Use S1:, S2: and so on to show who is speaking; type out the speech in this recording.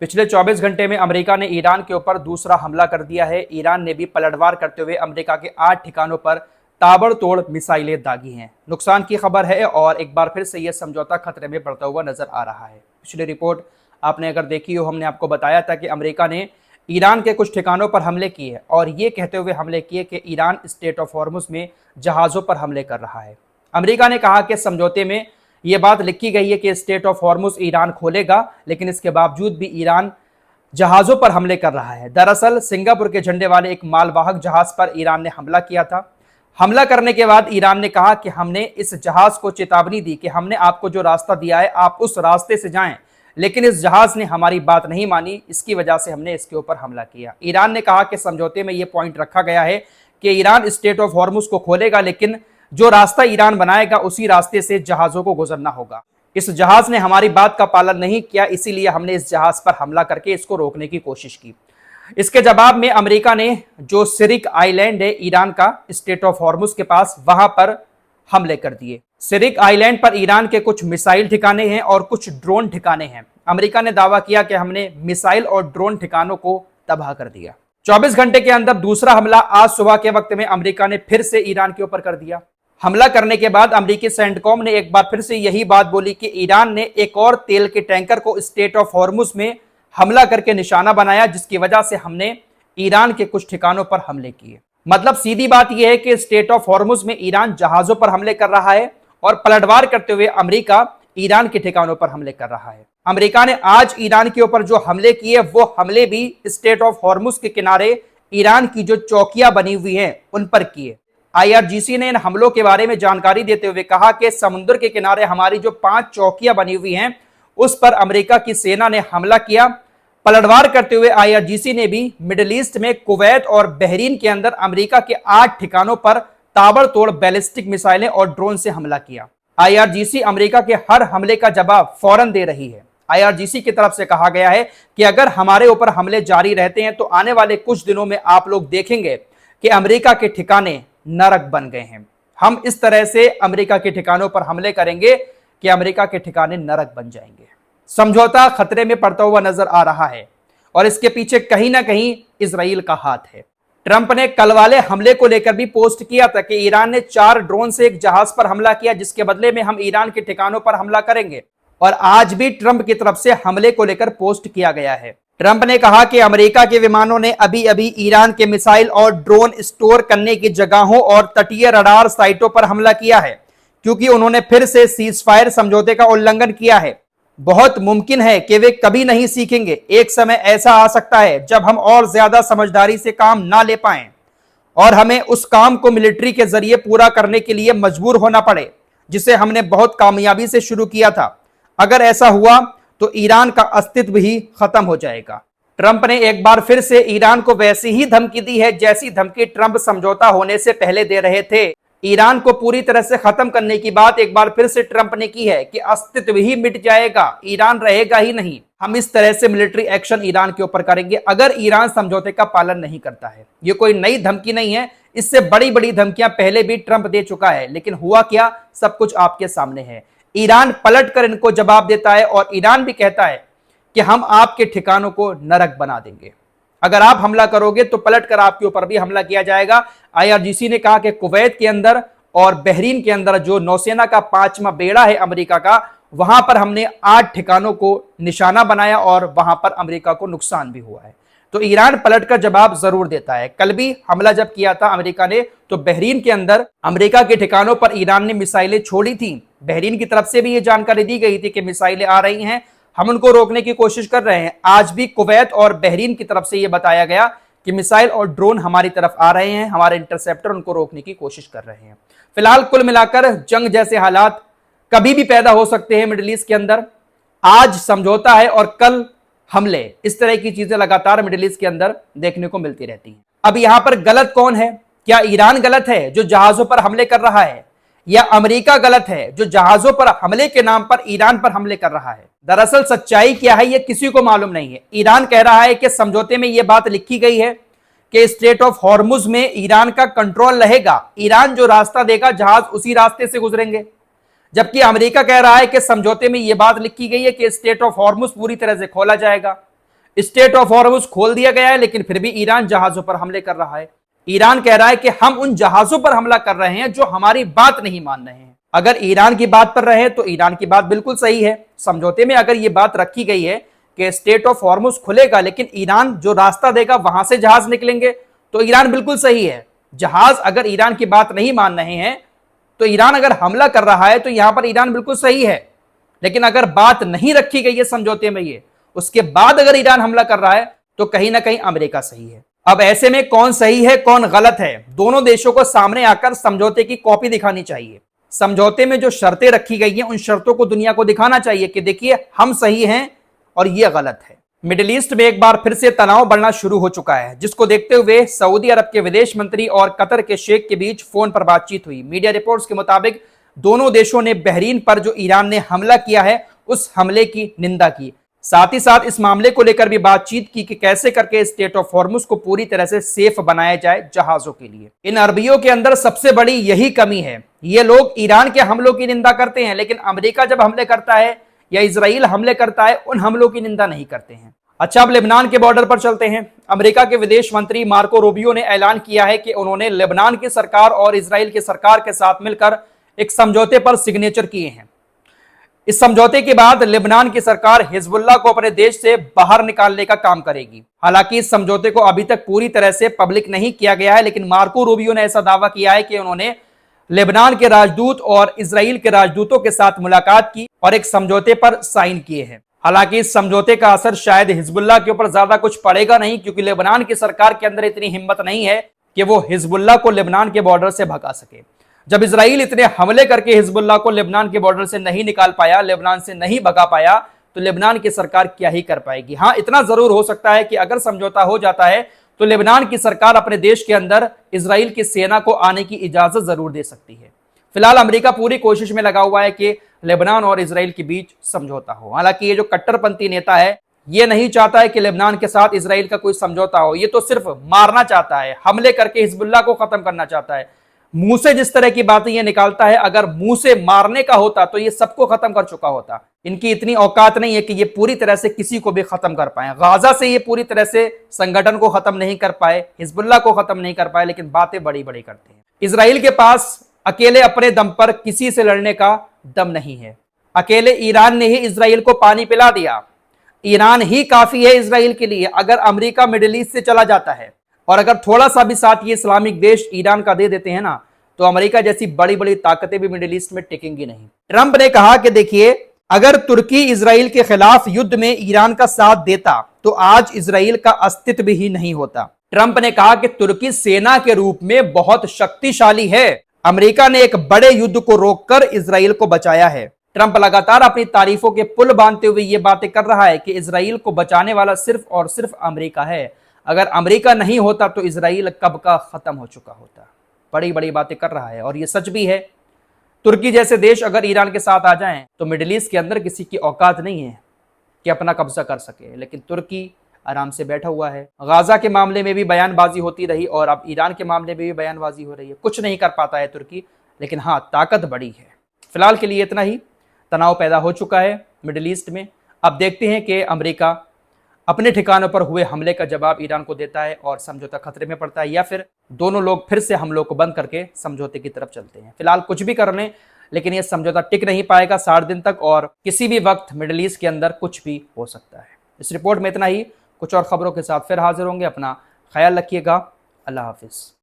S1: पिछले 24 घंटे में अमेरिका ने ईरान के ऊपर दूसरा हमला कर दिया है। ईरान ने भी पलटवार करते हुए अमेरिका के 8 ठिकानों पर ताबड़तोड़ मिसाइलें दागी हैं। नुकसान की खबर है और एक बार फिर से यह समझौता खतरे में पड़ता हुआ नजर आ रहा है। पिछली रिपोर्ट आपने अगर देखी हो, हमने आपको बताया था कि अमेरिका ने ईरान के कुछ ठिकानों पर हमले किए और ये कहते हुए हमले किए कि ईरान स्ट्रेट ऑफ हॉर्मुज में जहाज़ों पर हमले कर रहा है। अमेरिका ने कहा कि समझौते में यह बात लिखी गई है कि स्ट्रेट ऑफ हॉर्मुज ईरान खोलेगा, लेकिन इसके बावजूद भी ईरान जहाज़ों पर हमले कर रहा है। दरअसल सिंगापुर के झंडे वाले एक मालवाहक जहाज पर ईरान ने हमला किया था। हमला करने के बाद ईरान ने कहा कि हमने इस जहाज को चेतावनी दी कि हमने आपको जो रास्ता दिया है आप उस रास्ते से जाएं, लेकिन इस जहाज ने हमारी बात नहीं मानी। इसकी वजह से हमने इसके ऊपर हमला किया। ईरान ने कहा कि समझौते में यह पॉइंट रखा गया है कि ईरान स्ट्रेट ऑफ हॉर्मुज को खोलेगा, लेकिन जो रास्ता ईरान बनाएगा उसी रास्ते से जहाजों को गुजरना होगा। इस जहाज ने हमारी बात का पालन नहीं किया, इसीलिए हमने इस जहाज पर हमला करके इसको रोकने की कोशिश की। इसके जवाब में अमेरिका ने जो सिरिक आइलैंड है ईरान का स्ट्रेट ऑफ हॉर्मुज के पास, वहां पर हमले कर दिए। सिरिक आइलैंड पर ईरान के कुछ मिसाइल ठिकाने हैं और कुछ ड्रोन ठिकाने हैं। अमेरिका ने दावा किया कि हमने मिसाइल और ड्रोन ठिकानों को तबाह कर दिया। 24 घंटे के अंदर दूसरा हमला आज सुबह के वक्त में अमेरिका ने फिर से ईरान के ऊपर कर दिया। हमला करने के बाद अमेरिकी सेंटकॉम ने एक बार फिर से यही बात बोली कि ईरान ने एक और तेल के टैंकर को स्ट्रेट ऑफ हॉर्मुज में हमला करके निशाना बनाया, जिसकी वजह से हमने ईरान के कुछ ठिकानों पर हमले किए। मतलब सीधी बात यह है कि स्ट्रेट ऑफ हॉर्मुज में ईरान जहाजों पर हमले कर रहा है और पलटवार करते हुए अमेरिका ईरान के ठिकानों पर हमले कर रहा है। अमेरिका ने आज ईरान के ऊपर जो हमले किए वो हमले भी स्ट्रेट ऑफ हॉर्मुज के किनारे ईरान की जो चौकियां बनी हुई हैं उन पर किए। IRGC ने इन हमलों के बारे में जानकारी देते हुए कहा कि समुद्र के किनारे हमारी जो 5 चौकियां बनी हुई हैं उस पर अमेरिका की सेना ने हमला किया। पलटवार करते हुए IRGC ने भी मिडिल ईस्ट में कुवैत और बहरीन के अंदर अमेरिका के 8 ठिकानों पर ताबड़तोड़ बैलिस्टिक मिसाइलें और ड्रोन से हमला किया। IRGC अमेरिका के हर हमले का जवाब फौरन दे रही है। IRGC की तरफ से कहा गया है कि अगर हमारे ऊपर हमले जारी रहते हैं तो आने वाले कुछ दिनों में आप लोग देखेंगे कि अमेरिका के ठिकाने नरक बन गए हैं। हम इस तरह से अमेरिका के ठिकानों पर हमले करेंगे कि अमेरिका के ठिकाने नरक बन जाएंगे। समझौता खतरे में पड़ता हुआ नजर आ रहा है और इसके पीछे कहीं ना कहीं इजराइल का हाथ है। ट्रंप ने कल वाले हमले को लेकर भी पोस्ट किया था कि ईरान ने 4 ड्रोन से एक जहाज पर हमला किया, जिसके बदले में हम ईरान के ठिकानों पर हमला करेंगे। और आज भी ट्रंप की तरफ से हमले को लेकर पोस्ट किया गया है। ट्रंप ने कहा कि अमेरिका के विमानों ने अभी अभी ईरान के मिसाइल और ड्रोन स्टोर करने की जगहों और तटीय रडार साइटों पर हमला किया है, क्योंकि उन्होंने फिर से सीजफायर समझौते का उल्लंघन किया है। बहुत मुमकिन है कि वे कभी नहीं सीखेंगे। एक समय ऐसा आ सकता है जब हम और ज्यादा समझदारी से काम ना ले पाएं और हमें उस काम को मिलिट्री के जरिए पूरा करने के लिए मजबूर होना पड़े, जिसे हमने बहुत कामयाबी से शुरू किया था। अगर ऐसा हुआ तो ईरान का अस्तित्व ही खत्म हो जाएगा। ट्रंप ने एक बार फिर से ईरान को वैसी ही धमकी दी है जैसी धमकी ट्रंप समझौता होने से पहले दे रहे थे। ईरान को पूरी तरह से खत्म करने की बात एक बार फिर से ट्रंप ने की है कि अस्तित्व ही मिट जाएगा, ईरान रहेगा ही नहीं। हम इस तरह से मिलिट्री एक्शन ईरान के ऊपर करेंगे अगर ईरान समझौते का पालन नहीं करता है। ये कोई नई धमकी नहीं है, इससे बड़ी बड़ी धमकियां पहले भी ट्रंप दे चुका है, लेकिन हुआ क्या, सब कुछ आपके सामने है। ईरान पलट कर इनको जवाब देता है और ईरान भी कहता है कि हम आपके ठिकानों को नरक बना देंगे। अगर आप हमला करोगे तो पलट कर आपके ऊपर भी हमला किया जाएगा। IRGC ने कहा कि कुवैत के अंदर और बहरीन के अंदर जो नौसेना का 5वां बेड़ा है अमेरिका का, वहां पर हमने 8 ठिकानों को निशाना बनाया और वहां पर अमेरिका को नुकसान भी हुआ है। तो ईरान पलट कर जवाब जरूर देता है। कल भी हमला जब किया था अमेरिका ने, तो बहरीन के अंदर अमेरिका के ठिकानों पर ईरान ने मिसाइलें छोड़ी थी। बहरीन की तरफ से भी ये जानकारी दी गई थी कि मिसाइलें आ रही हैं, हम उनको रोकने की कोशिश कर रहे हैं। आज भी कुवैत और बहरीन की तरफ से यह बताया गया कि मिसाइल और ड्रोन हमारी तरफ आ रहे हैं, हमारे इंटरसेप्टर उनको रोकने की कोशिश कर रहे हैं। फिलहाल कुल मिलाकर जंग जैसे हालात कभी भी पैदा हो सकते हैं मिडिल ईस्ट के अंदर। आज समझौता है और कल हमले, इस तरह की चीजें लगातार मिडिल ईस्ट के अंदर देखने को मिलती रहती हैं। अब यहां पर गलत कौन है? क्या ईरान गलत है जो जहाजों पर हमले कर रहा है, या अमेरिका गलत है जो जहाजों पर हमले के नाम पर ईरान पर हमले कर रहा है? दरअसल सच्चाई क्या है यह किसी को मालूम नहीं है। ईरान कह रहा है कि समझौते में यह बात लिखी गई है कि स्ट्रेट ऑफ हॉर्मुज में ईरान का कंट्रोल रहेगा, ईरान जो रास्ता देगा जहाज उसी रास्ते से गुजरेंगे। जबकि अमेरिका कह रहा है कि समझौते में यह बात लिखी गई है कि स्ट्रेट ऑफ हॉर्मुज पूरी तरह से खोला जाएगा। स्टेट ऑफ हॉर्मुज खोल दिया गया है, लेकिन फिर भी ईरान जहाजों पर हमले कर रहा है। ईरान कह रहा है कि हम उन जहाजों पर हमला कर रहे हैं जो हमारी बात नहीं मान रहे हैं। अगर ईरान की बात पर रहे तो ईरान की बात बिल्कुल सही है। समझौते में अगर यह बात रखी गई है कि स्टेट ऑफ हॉर्मुज खुलेगा, लेकिन ईरान जो रास्ता देगा वहां से जहाज निकलेंगे, तो ईरान बिल्कुल सही है। जहाज अगर ईरान की बात नहीं मान रहे हैं तो ईरान अगर हमला कर रहा है तो यहां पर ईरान बिल्कुल सही है। लेकिन अगर बात नहीं रखी गई है समझौते में, ये उसके बाद अगर ईरान हमला कर रहा है तो कहीं ना कहीं अमेरिका सही है। अब ऐसे में कौन सही है कौन गलत है, दोनों देशों को सामने आकर समझौते की कॉपी दिखानी चाहिए। समझौते में जो शर्तें रखी गई हैं उन शर्तों को दुनिया को दिखाना चाहिए कि देखिए हम सही हैं और ये गलत है। मिडिल ईस्ट में एक बार फिर से तनाव बढ़ना शुरू हो चुका है, जिसको देखते हुए सऊदी अरब के विदेश मंत्री और कतर के शेख के बीच फोन पर बातचीत हुई। मीडिया रिपोर्ट्स के मुताबिक दोनों देशों ने बहरीन पर जो ईरान ने हमला किया है उस हमले की निंदा की। साथ ही साथ इस मामले को लेकर भी बातचीत की कि कैसे करके स्टेट ऑफ हॉर्मुज को पूरी तरह से सेफ बनाया जाए जहाजों के लिए। इन अरबियों के अंदर सबसे बड़ी यही कमी है, ये लोग ईरान के हमलों की निंदा करते हैं, लेकिन अमेरिका जब हमले करता है या इजराइल हमले करता है उन हमलों की निंदा नहीं करते हैं। अच्छा, अब लेबनान के बॉर्डर पर चलते हैं। अमेरिका के विदेश मंत्री मार्को रूबियो ने ऐलान किया है कि उन्होंने लेबनान की सरकार और इजराइल की सरकार के साथ मिलकर एक समझौते पर सिग्नेचर किए हैं। इस समझौते के बाद लेबनान की सरकार हिजबुल्लाह को अपने देश से बाहर निकालने का काम करेगी। हालांकि इस समझौते को अभी तक पूरी तरह से पब्लिक नहीं किया गया है, लेकिन मार्को रूबियो ने ऐसा दावा किया है कि उन्होंने लेबनान के राजदूत और इजराइल के राजदूतों के साथ मुलाकात की और एक समझौते पर साइन किए हैं। हालांकि इस समझौते का असर शायद हिजबुल्लाह के ऊपर ज्यादा कुछ पड़ेगा नहीं, क्योंकि लेबनान की सरकार के अंदर इतनी हिम्मत नहीं है कि वो हिजबुल्लाह को लेबनान के बॉर्डर से भगा सके। जब इजराइल इतने हमले करके हिजबुल्लाह को लेबनान के बॉर्डर से नहीं निकाल पाया, लेबनान से नहीं भगा पाया, तो लेबनान की सरकार क्या ही कर पाएगी। हाँ, इतना जरूर हो सकता है कि अगर समझौता हो जाता है तो लेबनान की सरकार अपने देश के अंदर इजराइल की सेना को आने की इजाजत जरूर दे सकती है। फिलहाल अमेरिका पूरी कोशिश में लगा हुआ है कि लेबनान और इजराइल के बीच समझौता हो। हालांकि ये जो कट्टरपंथी नेता है ये नहीं चाहता है कि लेबनान के साथ इजराइल का कोई समझौता हो, ये तो सिर्फ मारना चाहता है, हमले करके हिजबुल्लाह को खत्म करना चाहता है। मुंह से जिस तरह की बातें ये निकालता है, अगर मुंह से मारने का होता तो ये सबको खत्म कर चुका होता। इनकी इतनी औकात नहीं है कि ये पूरी तरह से किसी को भी खत्म कर पाए। गाजा से ये पूरी तरह से संगठन को खत्म नहीं कर पाए, हिजबुल्लाह को खत्म नहीं कर पाए, लेकिन बातें बड़ी बड़ी करते हैं। इजराइल के पास अकेले अपने दम पर किसी से लड़ने का दम नहीं है। अकेले ईरान ने ही इजराइल को पानी पिला दिया। ईरान ही काफी है इजराइल के लिए। अगर अमेरिका मिडिल ईस्ट से चला जाता है और अगर थोड़ा सा भी साथ ये इस्लामिक देश ईरान का दे देते हैं ना, तो अमेरिका जैसी बड़ी बड़ी ताकतें भी मिडिल ईस्ट में टिकेंगी नहीं। ट्रंप ने कहा कि देखिए, अगर तुर्की इजराइल के खिलाफ युद्ध में ईरान का साथ देता तो आज इजराइल का अस्तित्व ही नहीं होता। ट्रंप ने कहा कि तुर्की सेना के रूप में बहुत शक्तिशाली है। अमेरिका ने एक बड़े युद्ध को रोककर इजराइल को बचाया है। ट्रंप लगातार अपनी तारीफों के पुल बांधते हुए ये बातें कर रहा है कि इजराइल को बचाने वाला सिर्फ और सिर्फ अमेरिका है। अगर अमेरिका नहीं होता तो इजराइल कब का खत्म हो चुका होता। बड़ी बड़ी बातें कर रहा है और ये सच भी है। तुर्की जैसे देश अगर ईरान के साथ आ जाएं तो मिडिल ईस्ट के अंदर किसी की औकात नहीं है कि अपना कब्जा कर सके, लेकिन तुर्की आराम से बैठा हुआ है। गाजा के मामले में भी बयानबाजी होती रही और अब ईरान के मामले में भी बयानबाजी हो रही है। कुछ नहीं कर पाता है तुर्की, लेकिन हाँ, ताकत बड़ी है। फिलहाल के लिए इतना ही। तनाव पैदा हो चुका है मिडिल ईस्ट में। अब देखते हैं कि अमेरिका अपने ठिकानों पर हुए हमले का जवाब ईरान को देता है और समझौता खतरे में पड़ता है, या फिर दोनों लोग फिर से हमलों को बंद करके समझौते की तरफ चलते हैं। फिलहाल कुछ भी कर लें, लेकिन यह समझौता टिक नहीं पाएगा 60 दिन तक, और किसी भी वक्त मिडिल ईस्ट के अंदर कुछ भी हो सकता है। इस रिपोर्ट में इतना ही। कुछ और खबरों के साथ फिर हाजिर होंगे। अपना ख्याल रखिएगा। अल्लाह हाफिज।